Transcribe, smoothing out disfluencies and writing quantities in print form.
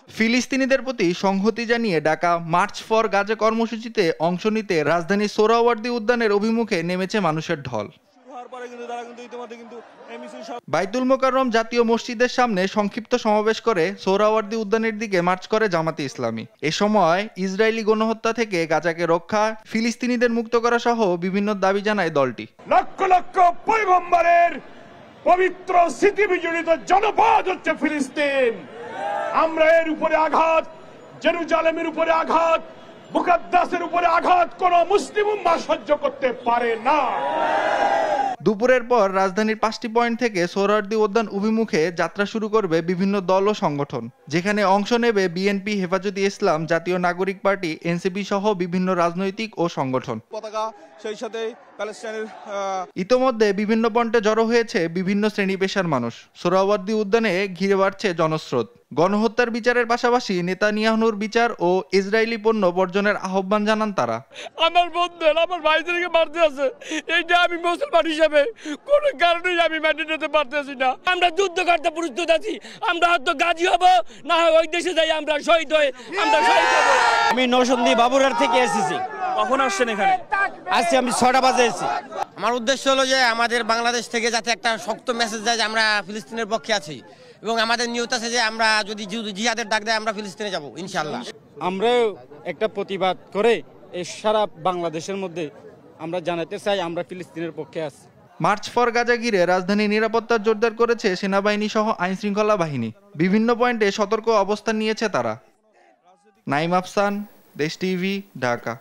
ফিলিস্তিনিদের প্রতি সংহতি জানিয়ে ডাকা মার্চ ফর গাজা কর্মসূচিতে অংশ নিতে রাজধানীর সোহরাওয়ার্দী উদ্যানের অভিমুখে নেমেছে মানুষের ঢল। বাইতুল মোকাররম জাতীয় মসজিদের সামনে সংক্ষিপ্ত সমাবেশ করে সোহরাওয়ার্দী উদ্যানের দিকে মার্চ করে জামাতে ইসলামী। এ সময় ইসরায়েলি গণহত্যা থেকে গাজাকে রক্ষা, ফিলিস্তিনিদের মুক্ত করা সহ বিভিন্ন দাবি জানায় দলটি। লক্ষ লক্ষ পয়গম্বরের পবিত্র স্মৃতি বিজড়িত জনপদ হচ্ছে ফিলিস্তিন। আমরা এর উপরে আঘাত, জেরুজালেমের উপরে আঘাত, মুকাদ্দাসের উপরে আঘাত কোন মুসলিম উম্মাহ সহ্য করতে পারে না। দুপুরের পর রাজধানীর 5টি পয়েন্ট থেকে সোহরাওয়ার্দী উদ্যান অভিমুখে যাত্রা শুরু করবে বিভিন্ন দল ও সংগঠন, যেখানে অংশ নেবে বিএনপি, হেফাজতে ইসলাম, জাতীয় নাগরিক পার্টি, এনসিপি সহ বিভিন্ন রাজনৈতিক ও সংগঠন। সেই সাথে ইতোমধ্যে বিভিন্ন পয়েন্টে জড়ো হয়েছে বিভিন্ন শ্রেণী পেশার মানুষ। সোহরাওয়ার্দী উদ্যানে ঘিরে বাড়ছে জনস্রোত। গণহত্যার বিচারের পাশাপাশি নেতানিয়াহুর বিচার ও ইসরায়েলি পণ্য বর্জনের আহ্বান জানান তারা। আমার বন্ধুরা আমার ভাইদেরকে মারতে আছে, এইটা আমি মুসলমান হিসেবে কোনো কারণেই আমি মেনে নিতে পারতেছি না। আমরা যুদ্ধ করতে প্রস্তুত আছি, আমরা হয়তো গাজী হব, না হয় ওই দেশে যাই আমরা শহীদ হয়ে আমরা শহীদ হব। আমি নরসিংদী বাবুরহাট থেকে এসেছি। কখন আসছেন এখানে? আজকে আমি 6টা বাজে এসেছি। আমার উদ্দেশ্য হলো যে আমাদের বাংলাদেশ থেকে যাতে একটা শক্ত মেসেজ যায় যে আমরা ফিলিস্তিনের পক্ষে আছি, এবং আমাদের নিয়ত আছে যে আমরা যদি জিহাদের ডাক দেয় আমরা ফিলিস্তিনে যাব ইনশাআল্লাহ। আমরাও একটা প্রতিবাদ করে এই সারা বাংলাদেশের মধ্যে আমরা জানাতে চাই আমরা ফিলিস্তিনের পক্ষে আছি। মার্চ ফর গাজা ঘিরে রাজধানী নিরাপত্তা জোরদার করেছে সেনাবাহিনী সহ আইন শৃঙ্খলা বাহিনী। বিভিন্ন পয়েন্টে সতর্ক অবস্থান নিয়েছে তারা। নাইম আফসান, দেশ টিভি, ঢাকা।